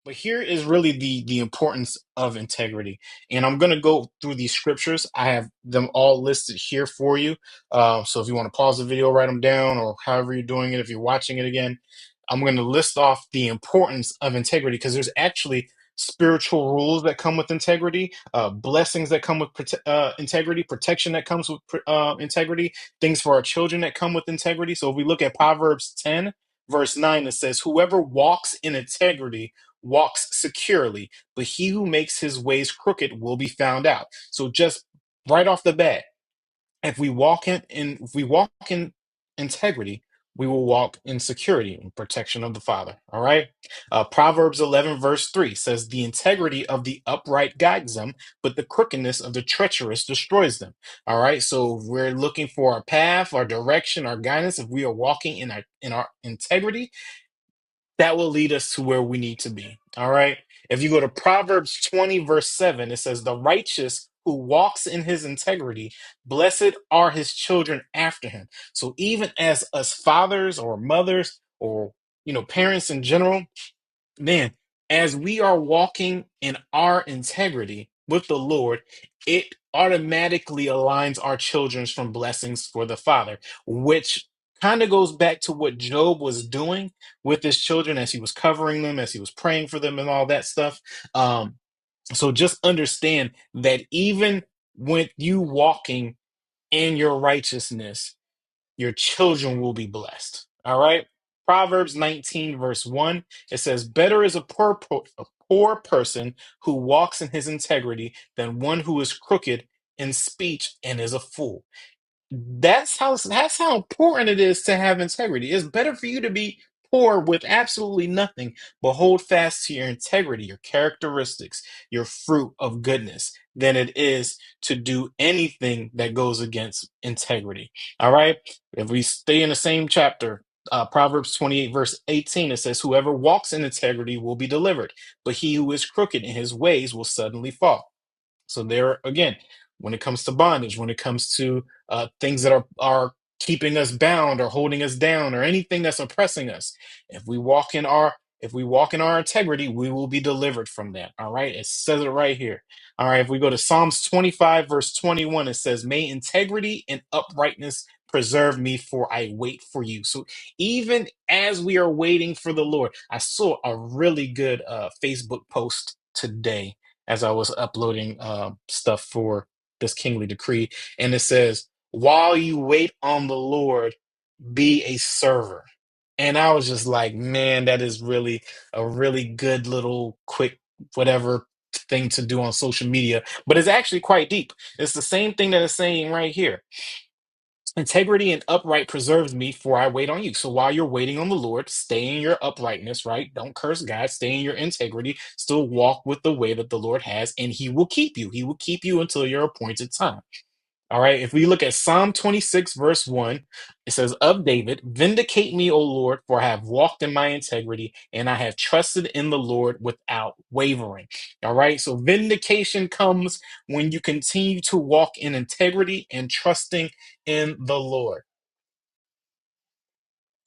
But here is really the importance of integrity, and I'm going to go through these scriptures. I have them all listed here for you. So if you want to pause the video, write them down, or however you're doing it, if you're watching it again, I'm going to list off the importance of integrity because there's actually spiritual rules that come with integrity, blessings that come with integrity, protection that comes with integrity, things for our children that come with integrity. So if we look at Proverbs 10, verse 9, it says, "Whoever walks in integrity walks securely, but he who makes his ways crooked will be found out." So just right off the bat, if we walk in integrity, we will walk in security and protection of the Father. All right. Proverbs 11 verse 3 says, "The integrity of the upright guides them, but the crookedness of the treacherous destroys them." All right. So if we're looking for our path, our direction, our guidance, if we are walking in our integrity, that will lead us to where we need to be. All right. If you go to Proverbs 20, verse 7, it says, "The righteous who walks in his integrity, blessed are his children after him." So even as us fathers or mothers or parents in general, man, as we are walking in our integrity with the Lord, it automatically aligns our children's from blessings for the Father, which kind of goes back to what Job was doing with his children as he was covering them, as he was praying for them, and all that stuff. So just understand that even when you walking in your righteousness, your children will be blessed. All right. Proverbs 19, verse 1, it says, "Better is a poor person who walks in his integrity than one who is crooked in speech and is a fool." That's how important it is to have integrity. It's better for you to be poor with absolutely nothing, but hold fast to your integrity, your characteristics, your fruit of goodness, than it is to do anything that goes against integrity. All right. If we stay in the same chapter, Proverbs 28, verse 18, it says, "Whoever walks in integrity will be delivered, but he who is crooked in his ways will suddenly fall." So there again, when it comes to bondage, when it comes to things that are keeping us bound or holding us down or anything that's oppressing us, if we walk in our if we walk in our integrity, we will be delivered from that. All right. It says it right here. All right. If we go to Psalms 25, verse 21, it says, "May integrity and uprightness preserve me, for I wait for you." So even as we are waiting for the Lord, I saw a really good Facebook post today as I was uploading stuff for this kingly decree. And it says, "While you wait on the Lord, be a server." And I was just like, man, that is really a really good little quick whatever thing to do on social media. But it's actually quite deep. It's the same thing that it's saying right here. "Integrity and upright preserves me, for I wait on you." So while you're waiting on the Lord, stay in your uprightness, right? Don't curse God, stay in your integrity, still walk with the way that the Lord has, and He will keep you. He will keep you until your appointed time. All right. If we look at Psalm 26, verse 1, it says, "Of David, vindicate me, O Lord, for I have walked in my integrity and I have trusted in the Lord without wavering." All right. So vindication comes when you continue to walk in integrity and trusting in the Lord.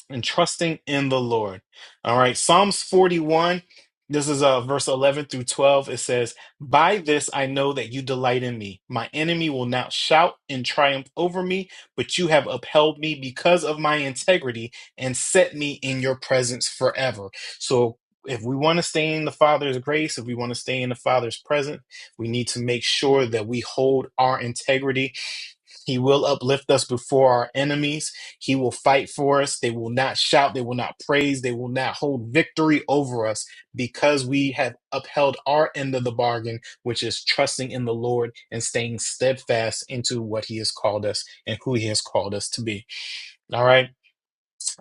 And trusting in the Lord. All right. Psalms 41. This is verse 11 through 12. It says, "By this I know that you delight in me. My enemy will now shout in triumph over me, but you have upheld me because of my integrity and set me in your presence forever." So if we want to stay in the Father's grace, if we want to stay in the Father's presence, we need to make sure that we hold our integrity. He will uplift us before our enemies. He will fight for us. They will not shout. They will not praise. They will not hold victory over us because we have upheld our end of the bargain, which is trusting in the Lord and staying steadfast into what He has called us and who He has called us to be. All right.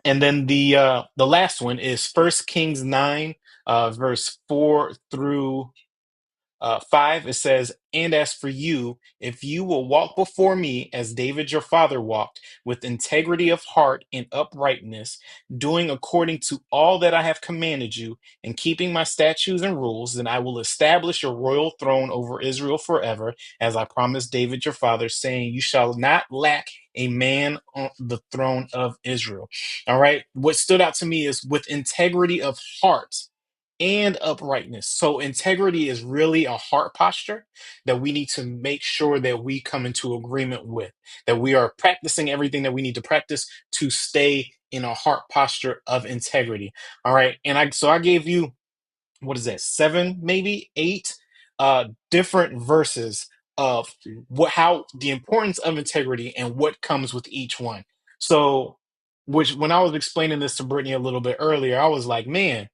And then the last one is First Kings 9, verse 4 through 5, it says, "And as for you, if you will walk before me as David your father walked, with integrity of heart and uprightness, doing according to all that I have commanded you, and keeping my statutes and rules, then I will establish your royal throne over Israel forever, as I promised David your father, saying, you shall not lack a man on the throne of Israel." All right. What stood out to me is with integrity of heart and uprightness. So integrity is really a heart posture that we need to make sure that we come into agreement with, that we are practicing everything that we need to practice to stay in a heart posture of integrity. All right. And I gave you, what is that, seven, maybe eight different verses of what, how the importance of integrity and what comes with each one. So, which when I was explaining this to Brittany a little bit earlier, I was like, man,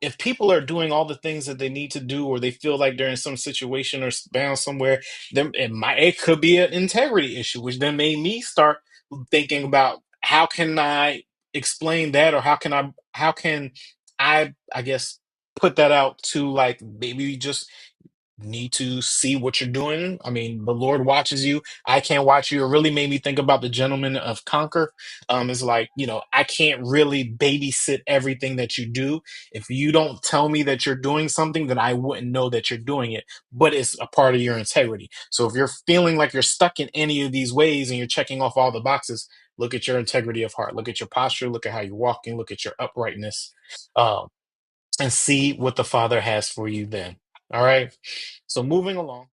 if people are doing all the things that they need to do, or they feel like they're in some situation or bound somewhere, then it could be an integrity issue, which then made me start thinking about how can I explain that, or how can I guess put that out to, like, maybe just need to see what you're doing. I mean, the Lord watches you. I can't watch you. It really made me think about the gentleman of Conquer. It's like, I can't really babysit everything that you do. If you don't tell me that you're doing something, then I wouldn't know that you're doing it. But it's a part of your integrity. So if you're feeling like you're stuck in any of these ways and you're checking off all the boxes, look at your integrity of heart. Look at your posture. Look at how you're walking. Look at your uprightness. Um, and see what the Father has for you then. All right. So moving along.